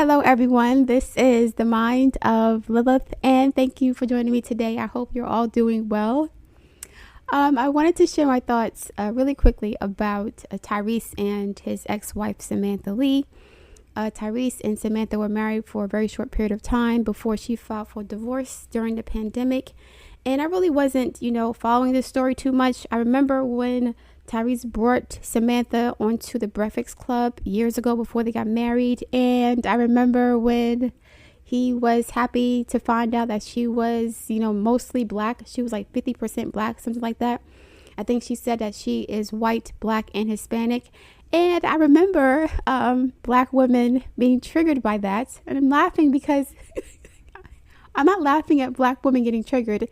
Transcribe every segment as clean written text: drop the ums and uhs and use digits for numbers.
Hello, everyone. This is the mind of Lilith, and thank you for joining me today. I hope you're all doing well. I wanted to share my thoughts really quickly about Tyrese and his ex-wife, Samantha Lee. Tyrese and Samantha were married for a very short period of time before she filed for divorce during the pandemic. And I really wasn't, following this story too much. I remember when Tyrese brought Samantha onto the Breakfast Club years ago before they got married. And I remember when he was happy to find out that she was, mostly black. She was like 50% black, something like that. I think she said that she is white, black, and Hispanic. And I remember black women being triggered by that. And I'm laughing because I'm not laughing at black women getting triggered.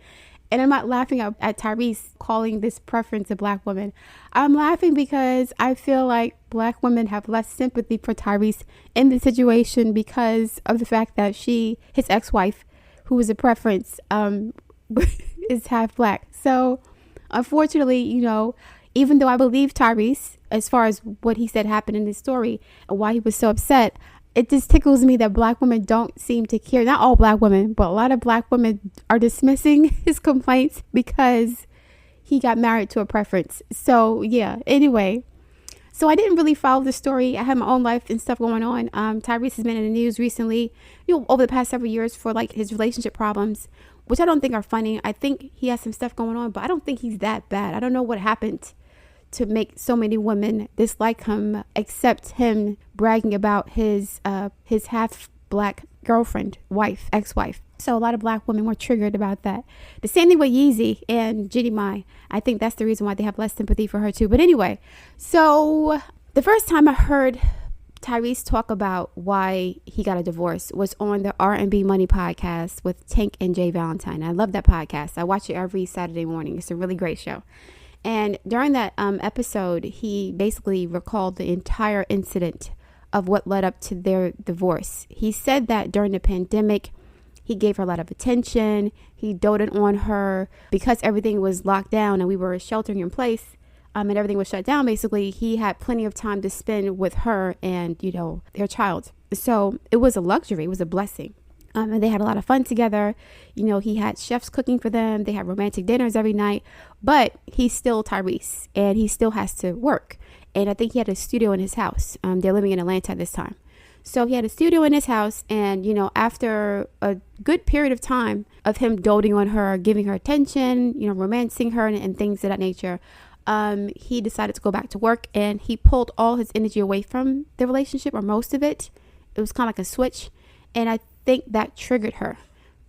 And I'm not laughing at Tyrese calling this preference a black woman. I'm laughing because I feel like black women have less sympathy for Tyrese in this situation because of the fact that his ex-wife, who was a preference, is half black. So unfortunately, even though I believe Tyrese, as far as what he said happened in this story and why he was so upset, it just tickles me that black women don't seem to care. Not all black women, but a lot of black women are dismissing his complaints because he got married to a preference. So yeah, anyway. So I didn't really follow the story. I had my own life and stuff going on. Tyrese has been in the news recently, over the past several years for like his relationship problems, which I don't think are funny. I think he has some stuff going on, but I don't think he's that bad. I don't know what happened to make so many women dislike him, except him bragging about his half black girlfriend, ex-wife. So a lot of black women were triggered about that. The same thing with Yeezy and Ginny Mai. I think that's the reason why they have less sympathy for her too. But anyway, so the first time I heard Tyrese talk about why he got a divorce was on the R&B Money podcast with Tank and Jay Valentine. I love that podcast. I watch it every Saturday morning. It's a really great show. And during that episode, he basically recalled the entire incident of what led up to their divorce. He said that during the pandemic, he gave her a lot of attention. He doted on her because everything was locked down and we were sheltering in place and everything was shut down. Basically, he had plenty of time to spend with her and, their child. So it was a luxury. It was a blessing. And they had a lot of fun together. He had chefs cooking for them. They had romantic dinners every night. But he's still Tyrese and he still has to work. And I think he had a studio in his house. They're living in Atlanta at this time. So he had a studio in his house. And, after a good period of time of him doting on her, giving her attention, romancing her and things of that nature, he decided to go back to work. And he pulled all his energy away from the relationship, or most of it. It was kind of like a switch. And I think that triggered her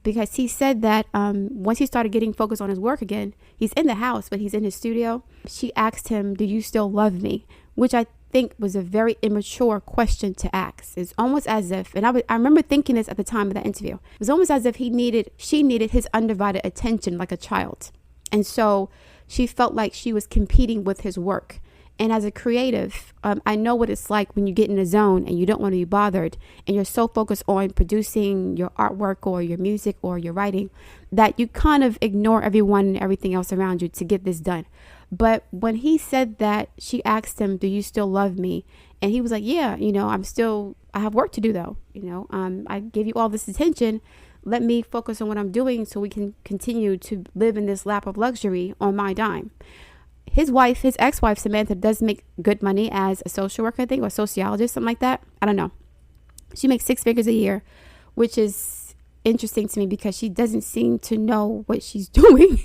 because he said that once he started getting focused on his work again, he's in the house, but he's in his studio. She asked him, "Do you still love me?" Which I think was a very immature question to ask. It's almost as if, and I remember thinking this at the time of that interview, it was almost as if she needed his undivided attention like a child. And so she felt like she was competing with his work. And as a creative, I know what it's like when you get in a zone and you don't want to be bothered and you're so focused on producing your artwork or your music or your writing that you kind of ignore everyone and everything else around you to get this done. But when he said that, she asked him, "Do you still love me?" And he was like, "Yeah, I have work to do though. I gave you all this attention. Let me focus on what I'm doing so we can continue to live in this lap of luxury on my dime." His ex-wife, Samantha, does make good money as a social worker, I think, or a sociologist, something like that. I don't know. She makes 6 figures a year, which is interesting to me because she doesn't seem to know what she's doing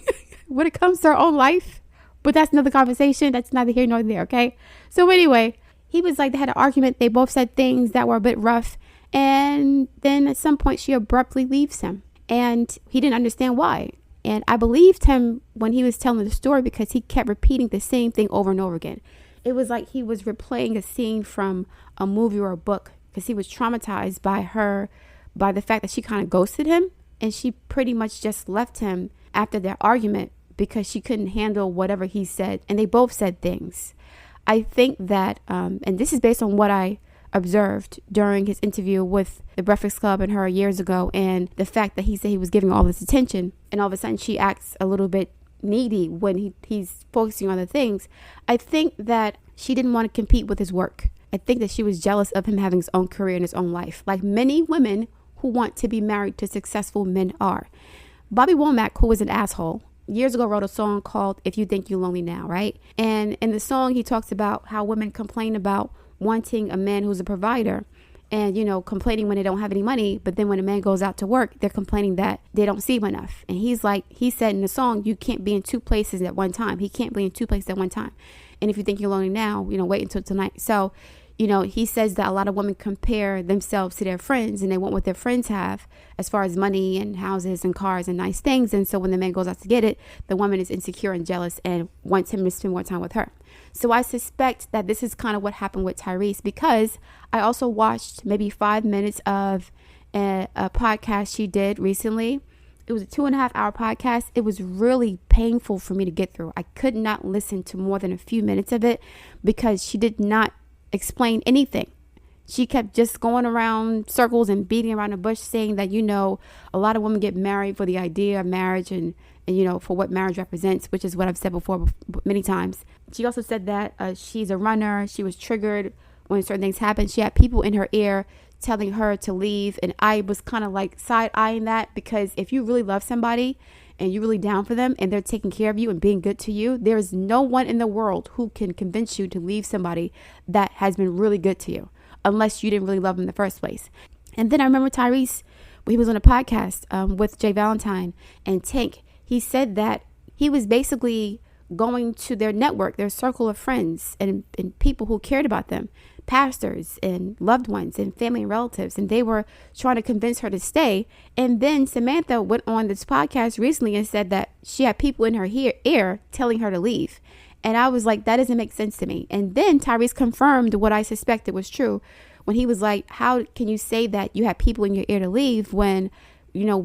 when it comes to her own life. But that's another conversation. That's neither here nor there, okay? So anyway, he was like, they had an argument. They both said things that were a bit rough. And then at some point, she abruptly leaves him. And he didn't understand why. And I believed him when he was telling the story because he kept repeating the same thing over and over again. It was like he was replaying a scene from a movie or a book because he was traumatized by the fact that she kind of ghosted him. And she pretty much just left him after their argument because she couldn't handle whatever he said. And they both said things. I think that, and this is based on what I observed during his interview with the Breakfast Club and her years ago, and the fact that he said he was giving all this attention and all of a sudden she acts a little bit needy when he's focusing on the things. I think that she didn't want to compete with his work. I think that she was jealous of him having his own career and his own life, like many women who want to be married to successful men are. Bobby Womack, who was an asshole, years ago wrote a song called If You Think You're Lonely Now, right? And in the song, he talks about how women complain about wanting a man who's a provider and, you know, complaining when they don't have any money. But then when a man goes out to work, they're complaining that they don't see him enough. And he said in the song, you can't be in two places at one time. He can't be in two places at one time. And if you think you're lonely now, you know, wait until tonight. So, you know, he says that a lot of women compare themselves to their friends and they want what their friends have as far as money and houses and cars and nice things. And so when the man goes out to get it, the woman is insecure and jealous and wants him to spend more time with her. So I suspect that this is kind of what happened with Tyrese, because I also watched maybe 5 minutes of a podcast she did recently. It was a 2.5-hour podcast. It was really painful for me to get through. I could not listen to more than a few minutes of it because she did not explain anything. She kept just going around circles and beating around the bush, saying that, you know, a lot of women get married for the idea of marriage and you know, for what marriage represents, which is what I've said before many times. She also said that she's a runner. She was triggered when certain things happened. She had people in her ear telling her to leave. And I was kind of like side-eyeing that, because if you really love somebody and you're really down for them and they're taking care of you and being good to you, there is no one in the world who can convince you to leave somebody that has been really good to you, unless you didn't really love them in the first place. And then I remember Tyrese, when he was on a podcast with Jay Valentine and Tank, he said that he was basically going to their network, their circle of friends and people who cared about them, pastors and loved ones and family and relatives, and they were trying to convince her to stay. And then Samantha went on this podcast recently and said that she had people in her ear telling her to leave. And I was like, that doesn't make sense to me. And then Tyrese confirmed what I suspected was true when he was like, how can you say that you had people in your ear to leave when, you know,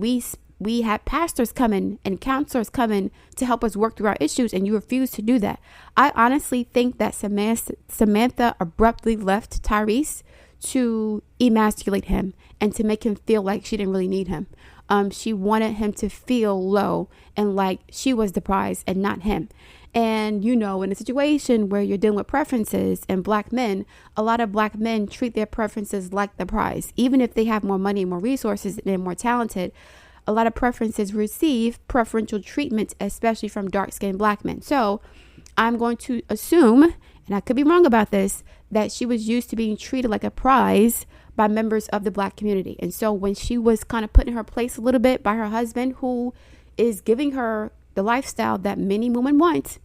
we had pastors coming and counselors coming to help us work through our issues, and you refuse to do that. I honestly think that Samantha abruptly left Tyrese to emasculate him and to make him feel like she didn't really need him. She wanted him to feel low and like she was the prize and not him. And, you know, in a situation where you're dealing with preferences and black men, a lot of black men treat their preferences like the prize. Even if they have more money, more resources, and they're more talented, a lot of preferences receive preferential treatment, especially from dark-skinned black men. So I'm going to assume, and I could be wrong about this, that she was used to being treated like a prize by members of the black community. And so when she was kind of put in her place a little bit by her husband, who is giving her the lifestyle that many women want,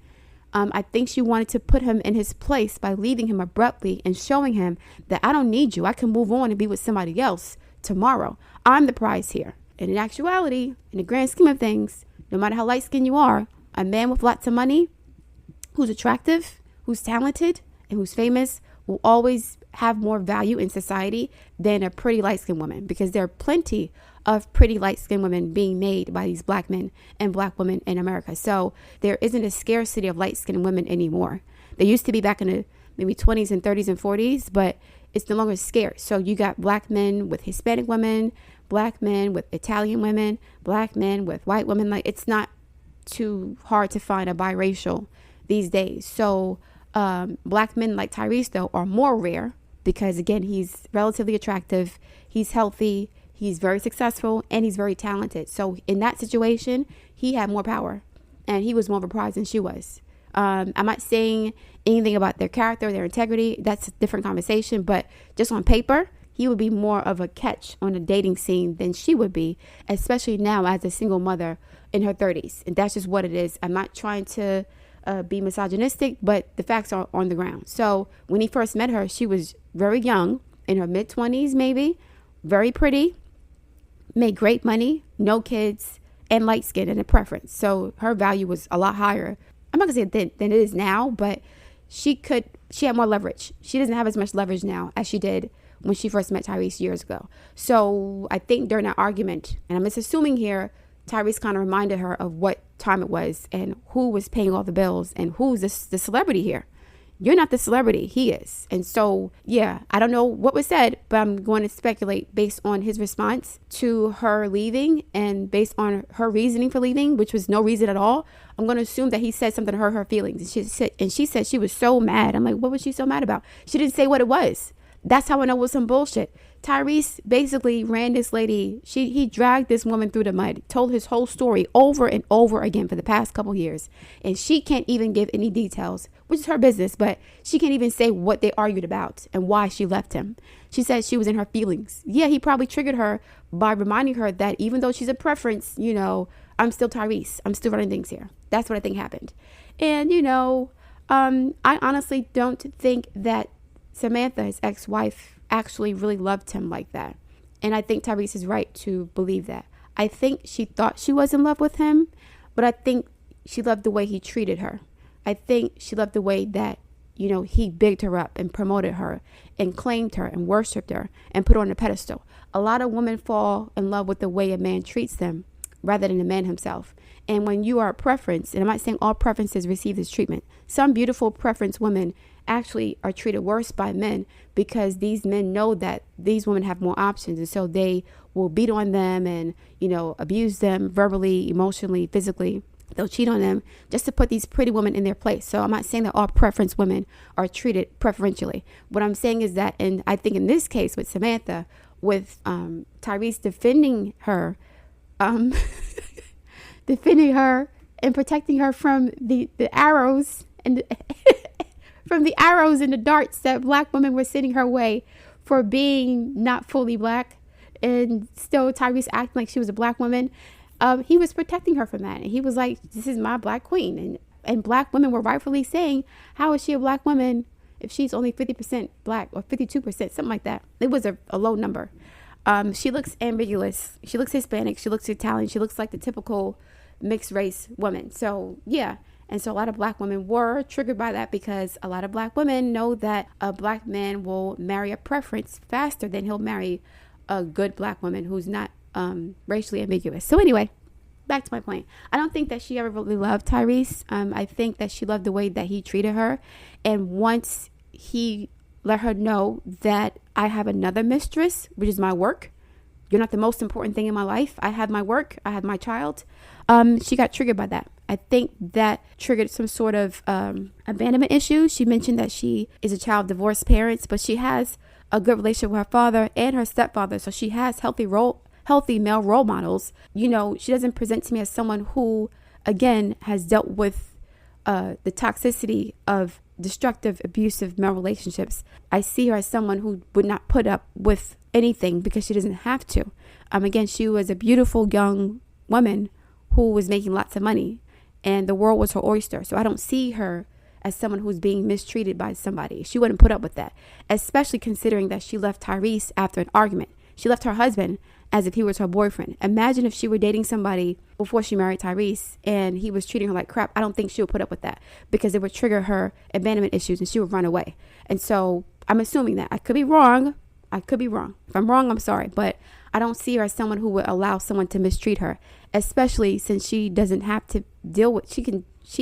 I think she wanted to put him in his place by leaving him abruptly and showing him that I don't need you. I can move on and be with somebody else tomorrow. I'm the prize here. And in actuality, in the grand scheme of things, no matter how light-skinned you are, a man with lots of money, who's attractive, who's talented, and who's famous will always have more value in society than a pretty light-skinned woman, because there are plenty of pretty light-skinned women being made by these black men and black women in America. So there isn't a scarcity of light-skinned women anymore. There used to be back in the maybe 20s and 30s and 40s, but it's no longer scarce. So you got black men with Hispanic women, black men with Italian women, black men with white women. Like, it's not too hard to find a biracial these days. So black men like Tyrese, though, are more rare because, again, he's relatively attractive, he's healthy, he's very successful, and he's very talented. So in that situation, he had more power and he was more of a prize than she was. I'm not saying anything about their character, their integrity. That's a different conversation. But just on paper, he would be more of a catch on a dating scene than she would be, especially now as a single mother in her 30s. And that's just what it is. I'm not trying to be misogynistic, but the facts are on the ground. So when he first met her, she was very young, in her mid-20s maybe, very pretty, made great money, no kids, and light skin and a preference. So her value was a lot higher. I'm not gonna say than it is now, but she had more leverage. She doesn't have as much leverage now as she did when she first met Tyrese years ago. So I think during that argument, and I'm just assuming here, Tyrese kind of reminded her of what time it was and who was paying all the bills and who's the celebrity here. You're not the celebrity. He is. And so, yeah, I don't know what was said, but I'm going to speculate based on his response to her leaving and based on her reasoning for leaving, which was no reason at all. I'm going to assume that he said something to hurt her feelings. And she said she was so mad. I'm like, what was she so mad about? She didn't say what it was. That's how I know it was some bullshit. Tyrese basically ran this lady. He dragged this woman through the mud, told his whole story over and over again for the past couple years. And she can't even give any details, which is her business, but she can't even say what they argued about and why she left him. She said she was in her feelings. Yeah, he probably triggered her by reminding her that even though she's a preference, I'm still Tyrese. I'm still running things here. That's what I think happened. And, I honestly don't think that Samantha, his ex-wife, actually really loved him like that. And I think Tyrese is right to believe that. I think she thought she was in love with him, but I think she loved the way he treated her. I think she loved the way that, he bigged her up and promoted her and claimed her and worshiped her and put her on a pedestal. A lot of women fall in love with the way a man treats them rather than the man himself. And when you are a preference, and I'm not saying all preferences receive this treatment, some beautiful preference women actually are treated worse by men because these men know that these women have more options, and so they will beat on them and abuse them verbally, emotionally, physically. They'll cheat on them just to put these pretty women in their place. So I'm not saying that all preference women are treated preferentially. What I'm saying is that, and I think in this case with Samantha, with Tyrese defending her and protecting her from the arrows and from the arrows and the darts that black women were sending her way for being not fully black, and still Tyrese acting like she was a black woman. He was protecting her from that. And he was like, this is my black queen. And black women were rightfully saying, how is she a black woman if she's only 50% black or 52%, something like that. It was a low number. She looks ambiguous. She looks Hispanic. She looks Italian. She looks like the typical mixed race woman. So, yeah. And so a lot of black women were triggered by that because a lot of black women know that a black man will marry a preference faster than he'll marry a good black woman who's not racially ambiguous. So anyway, back to my point. I don't think that she ever really loved Tyrese. I think that she loved the way that he treated her. And once he let her know that I have another mistress, which is my work. You're not the most important thing in my life. I have my work. I have my child. She got triggered by that. I think that triggered some sort of abandonment issue. She mentioned that she is a child of divorced parents, but she has a good relationship with her father and her stepfather. So she has healthy male role models. She doesn't present to me as someone who, again, has dealt with the toxicity of destructive, abusive male relationships. I see her as someone who would not put up with anything because she doesn't have to. Again, she was a beautiful young woman who was making lots of money and the world was her oyster. So I don't see her as someone who's being mistreated by somebody. She wouldn't put up with that, especially considering that she left Tyrese after an argument. She left her husband as if he was her boyfriend. Imagine if she were dating somebody before she married Tyrese and he was treating her like crap. I don't think she would put up with that because it would trigger her abandonment issues and she would run away. And so I'm assuming that. I could be wrong. If I'm wrong, I'm sorry. But I don't see her as someone who would allow someone to mistreat her, especially since she doesn't have to deal with, she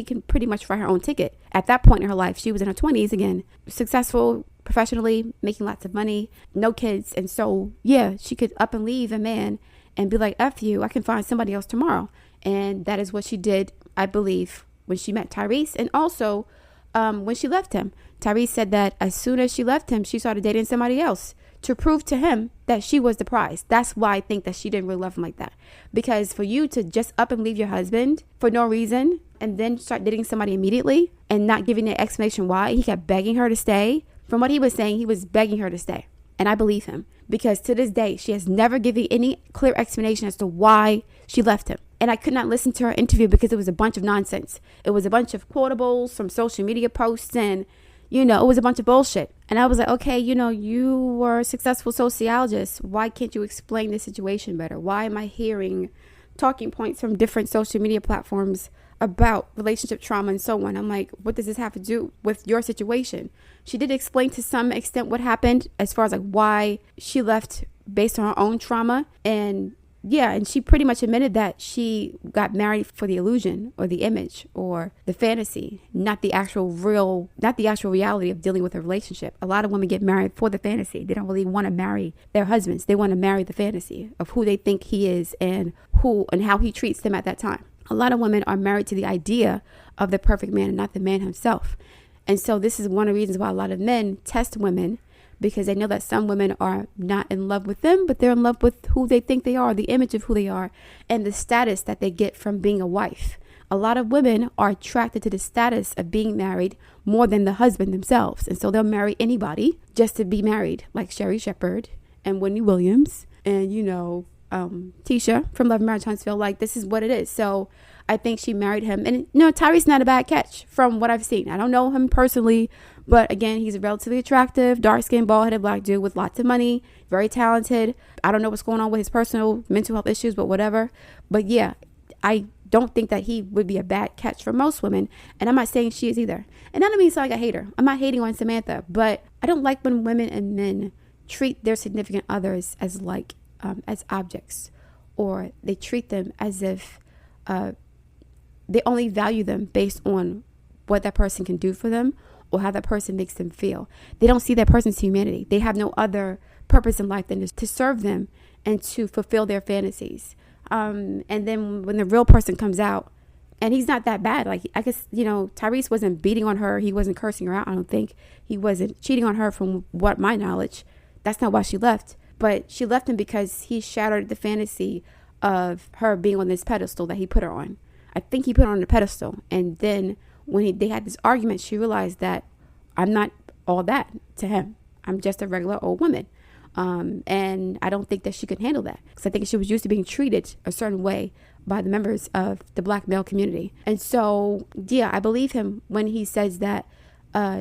can pretty much write her own ticket. At that point in her life, she was in her 20s again, successful professionally, making lots of money, no kids. And so, yeah, she could up and leave a man and be like, F you, I can find somebody else tomorrow. And that is what she did, I believe, when she met Tyrese. And also when she left him. Tyrese said that as soon as she left him, she started dating somebody else to prove to him that she was the prize. That's why I think that she didn't really love him like that. Because for you to just up and leave your husband for no reason and then start dating somebody immediately and not giving an explanation why, he kept begging her to stay. From what he was saying, he was begging her to stay. And I believe him because to this day, she has never given any clear explanation as to why she left him. And I could not listen to her interview because it was a bunch of nonsense. It was a bunch of quotables from social media posts and, it was a bunch of bullshit. And I was like, okay, you were a successful sociologist. Why can't you explain the situation better? Why am I hearing talking points from different social media platforms about relationship trauma and so on? I'm like, what does this have to do with your situation? She did explain to some extent what happened as far as like why she left based on her own trauma and yeah, and she pretty much admitted that she got married for the illusion or the image or the fantasy, not the actual reality of dealing with a relationship. A lot of women get married for the fantasy. They don't really want to marry their husbands. They want to marry the fantasy of who they think he is and how he treats them at that time. A lot of women are married to the idea of the perfect man and not the man himself. And so this is one of the reasons why a lot of men test women, because they know that some women are not in love with them, but they're in love with who they think they are, the image of who they are, and the status that they get from being a wife. A lot of women are attracted to the status of being married more than the husband themselves. And so they'll marry anybody just to be married, like Sherry Shepherd and Wendy Williams and, Tisha from Love and Marriage Huntsville. Like, this is what it is. So I think she married him. And no, Tyrese's not a bad catch from what I've seen. I don't know him personally, but again, he's a relatively attractive, dark-skinned, bald-headed black dude with lots of money, very talented. I don't know what's going on with his personal mental health issues, but whatever. But yeah, I don't think that he would be a bad catch for most women. And I'm not saying she is either. And that doesn't mean it's like a hater. I'm not hating on Samantha, but I don't like when women and men treat their significant others as as objects, or they treat them as if they only value them based on what that person can do for them or how that person makes them feel. They don't see that person's humanity. They have no other purpose in life than to serve them and to fulfill their fantasies. And then when the real person comes out, and he's not that bad. Like, I guess, Tyrese wasn't beating on her. He wasn't cursing her out. I don't think he wasn't cheating on her from my knowledge. That's not why she left. But she left him because he shattered the fantasy of her being on this pedestal that he put her on. I think he put her on the pedestal. And then when they had this argument, she realized that I'm not all that to him. I'm just a regular old woman. And I don't think that she could handle that, because I think she was used to being treated a certain way by the members of the black male community. And so, yeah, I believe him when he says that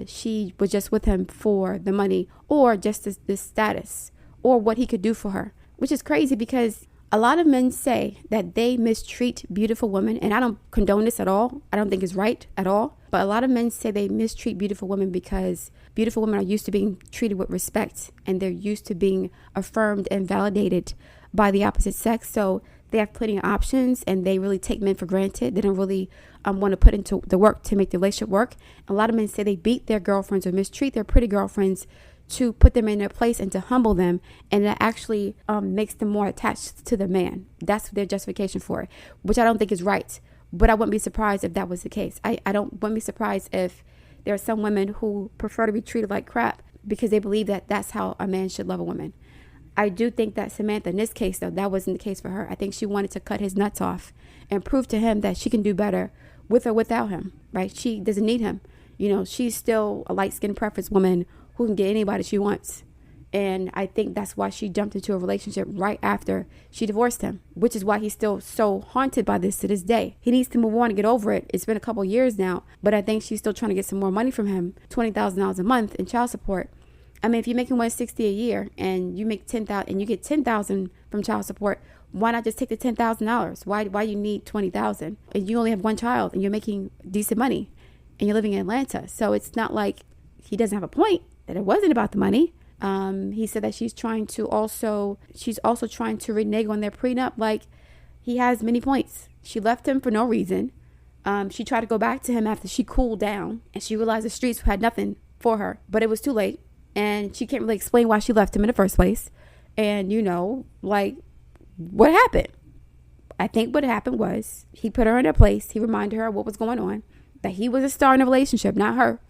she was just with him for the money or just this status or what he could do for her, which is crazy because a lot of men say that they mistreat beautiful women, and I don't condone this at all. I don't think it's right at all. But a lot of men say they mistreat beautiful women because beautiful women are used to being treated with respect, and they're used to being affirmed and validated by the opposite sex. So they have plenty of options, and they really take men for granted. They don't really want to put into the work to make the relationship work. A lot of men say they beat their girlfriends or mistreat their pretty girlfriends to put them in their place and to humble them, and that actually makes them more attached to the man. That's their justification for it, which I don't think is right. But I wouldn't be surprised if that was the case. I wouldn't be surprised if there are some women who prefer to be treated like crap because they believe that that's how a man should love a woman. I do think that Samantha, in this case, though, that wasn't the case for her. I think she wanted to cut his nuts off and prove to him that she can do better with or without him, right? She doesn't need him. She's still a light-skinned preference woman who can get anybody she wants. And I think that's why she jumped into a relationship right after she divorced him, which is why he's still so haunted by this to this day. He needs to move on and get over it. It's been a couple years now, but I think she's still trying to get some more money from him, $20,000 a month in child support. I mean, if you're making $160 a year and you make $10,000 and you get $10,000 from child support, why not just take the $10,000? Why you need $20,000? And you only have one child and you're making decent money and you're living in Atlanta. So it's not like he doesn't have a point that it wasn't about the money. He said that she's also trying to renege on their prenup. Like, he has many points. She left him for no reason. She tried to go back to him after she cooled down and she realized the streets had nothing for her, but it was too late. And she can't really explain why she left him in the first place. And what happened? I think what happened was he put her in her place. He reminded her of what was going on, that he was a star in the relationship, not her.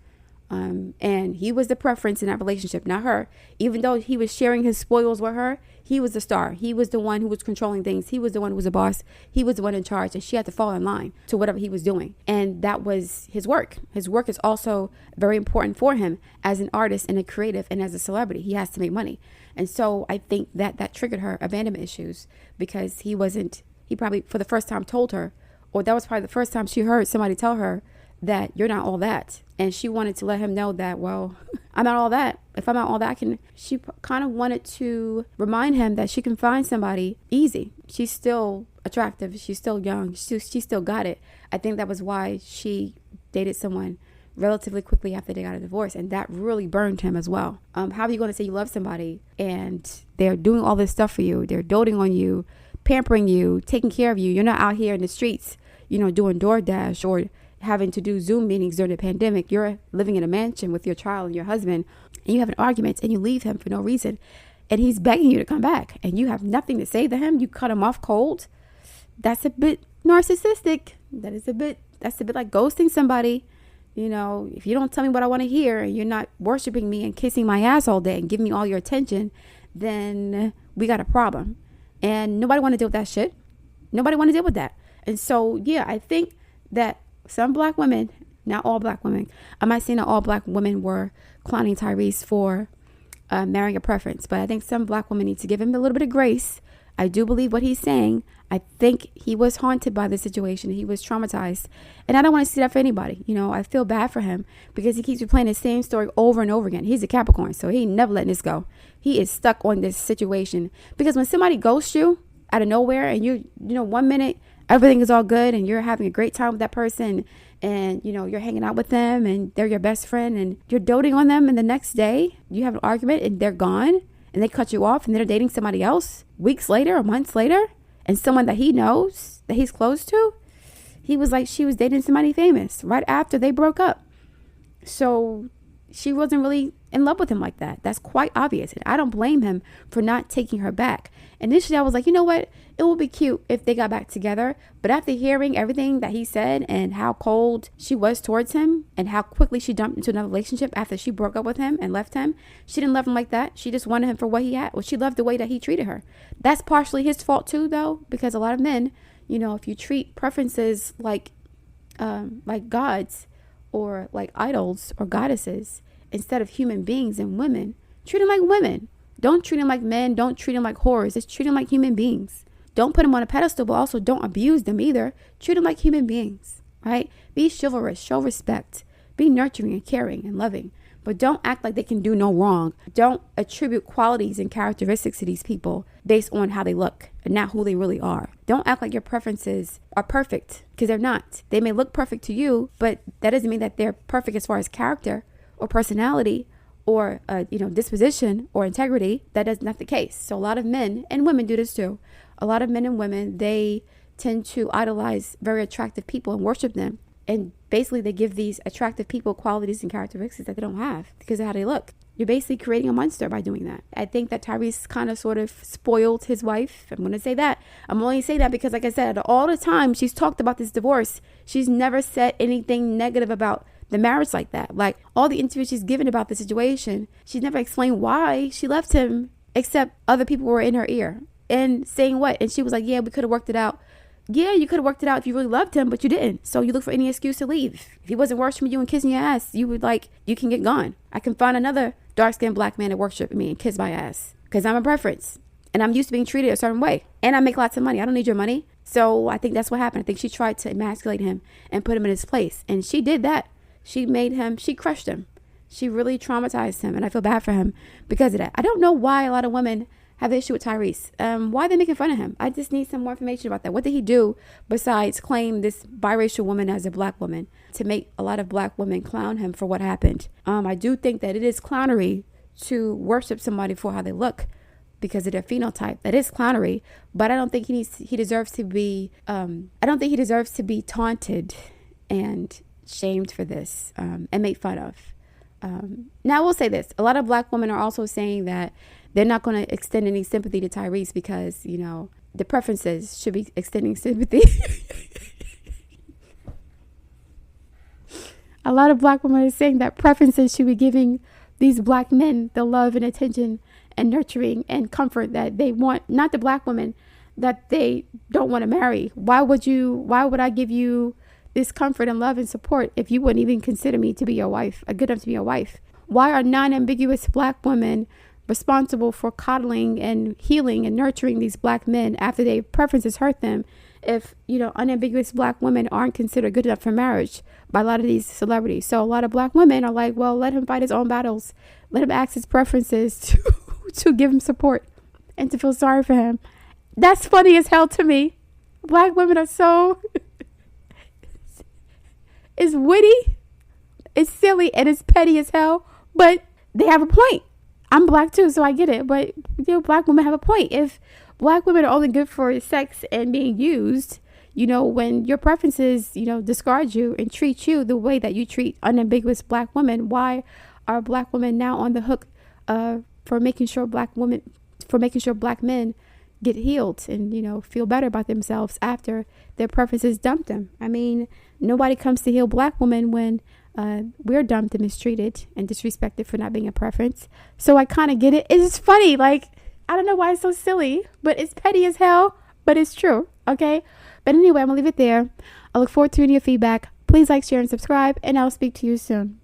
And he was the preference in that relationship, not her. Even though he was sharing his spoils with her, he was the star. He was the one who was controlling things. He was the one who was the boss. He was the one in charge, and she had to fall in line to whatever he was doing. And that was his work. His work is also very important for him as an artist and a creative and as a celebrity. He has to make money. And so I think that triggered her abandonment issues, because he probably for the first time told her, or that was probably the first time she heard somebody tell her that you're not all that. And she wanted to let him know that, well, I'm not all that. If I'm not all that, she kind of wanted to remind him that she can find somebody easy. She's still attractive. She's still young. She still got it. I think that was why she dated someone relatively quickly after they got a divorce. And that really burned him as well. How are you going to say you love somebody and they're doing all this stuff for you? They're doting on you, pampering you, taking care of you. You're not out here in the streets, doing DoorDash or having to do Zoom meetings during the pandemic. You're living in a mansion with your child and your husband, and you have an argument and you leave him for no reason. And he's begging you to come back and you have nothing to say to him. You cut him off cold. That's a bit narcissistic. That's a bit like ghosting somebody. If you don't tell me what I want to hear and you're not worshiping me and kissing my ass all day and giving me all your attention, then we got a problem. And nobody want to deal with that shit. Nobody want to deal with that. And so, yeah, I think that some black women, not all black women, I'm not saying that all black women were clowning Tyrese for marrying a preference, but I think some black women need to give him a little bit of grace. I do believe what he's saying. I think he was haunted by the situation. He was traumatized. And I don't want to see that for anybody. I feel bad for him because he keeps replaying the same story over and over again. He's a Capricorn, so he ain't never letting this go. He is stuck on this situation. Because when somebody ghosts you out of nowhere and you 1 minute everything is all good and you're having a great time with that person and, you're hanging out with them and they're your best friend and you're doting on them, and the next day you have an argument and they're gone and they cut you off and they're dating somebody else weeks later or months later, and someone that he knows, that he's close to, he was like, she was dating somebody famous right after they broke up. So she wasn't really in love with him like that. That's quite obvious. And I don't blame him for not taking her back. Initially, I was like, you know what? It would be cute if they got back together. But after hearing everything that he said and how cold she was towards him and how quickly she jumped into another relationship after she broke up with him and left him, she didn't love him like that. She just wanted him for what he had. Well, she loved the way that he treated her. That's partially his fault too, though, because a lot of men, if you treat preferences like gods or like idols or goddesses instead of human beings and women, treat them like women. Don't treat them like men. Don't treat them like whores. Just treat them like human beings. Don't put them on a pedestal, but also don't abuse them either. Treat them like human beings, right? Be chivalrous, show respect, be nurturing and caring and loving, but don't act like they can do no wrong. Don't attribute qualities and characteristics to these people based on how they look and not who they really are. Don't act like your preferences are perfect, because they're not. They may look perfect to you, but that doesn't mean that they're perfect as far as character or personality or disposition or integrity. That is not the case. So a lot of men and women do this too. A lot of men and women, they tend to idolize very attractive people and worship them. And basically they give these attractive people qualities and characteristics that they don't have because of how they look. You're basically creating a monster by doing that. I think that Tyrese kind of sort of spoiled his wife. I'm going to say that. I'm only saying that because, like I said, all the time she's talked about this divorce, she's never said anything negative about the marriage like that. Like all the interviews she's given about the situation, she's never explained why she left him, except other people were in her ear and saying what? And she was like, yeah, we could have worked it out. Yeah, you could have worked it out if you really loved him, but you didn't. So you look for any excuse to leave. If he wasn't worshiping you and kissing your ass, you would you can get gone. I can find another dark-skinned black man to worship me and kiss my ass because I'm a preference and I'm used to being treated a certain way and I make lots of money. I don't need your money. So I think that's what happened. I think she tried to emasculate him and put him in his place. And she did that. She crushed him. She really traumatized him. And I feel bad for him because of that. I don't know why a lot of women have an issue with Tyrese. Why are they making fun of him? I just need some more information about that. What did he do besides claim this biracial woman as a black woman to make a lot of black women clown him for what happened? I do think that it is clownery to worship somebody for how they look because of their phenotype. That is clownery, but I don't think he deserves to be taunted and shamed for this and made fun of. Now I will say this. A lot of black women are also saying that they're not going to extend any sympathy to Tyrese because, the preferences should be extending sympathy. A lot of black women are saying that preferences should be giving these black men the love and attention and nurturing and comfort that they want, not the black women that they don't want to marry. Why would I give you this comfort and love and support if you wouldn't even consider me to be your wife, good enough to be your wife? Why are non-ambiguous black women responsible for coddling and healing and nurturing these black men after their preferences hurt them if, unambiguous black women aren't considered good enough for marriage by a lot of these celebrities? So a lot of black women are like, well, let him fight his own battles. Let him ask his preferences to give him support and to feel sorry for him. That's funny as hell to me. Black women are so... It's witty, it's silly, and it's petty as hell, but they have a point. I'm black too, so I get it. But black women have a point. If black women are only good for sex and being used, when your preferences, discard you and treat you the way that you treat unambiguous black women, why are black women now on the hook for making sure black men get healed and, feel better about themselves after their preferences dumped them? I mean, nobody comes to heal black women when we're dumped and mistreated and disrespected for not being a preference. So I kind of get it. It's funny. Like, I don't know why it's so silly, but it's petty as hell, but it's true. Okay. But anyway, I'm gonna leave it there. I look forward to your feedback. Please like, share, and subscribe, and I'll speak to you soon.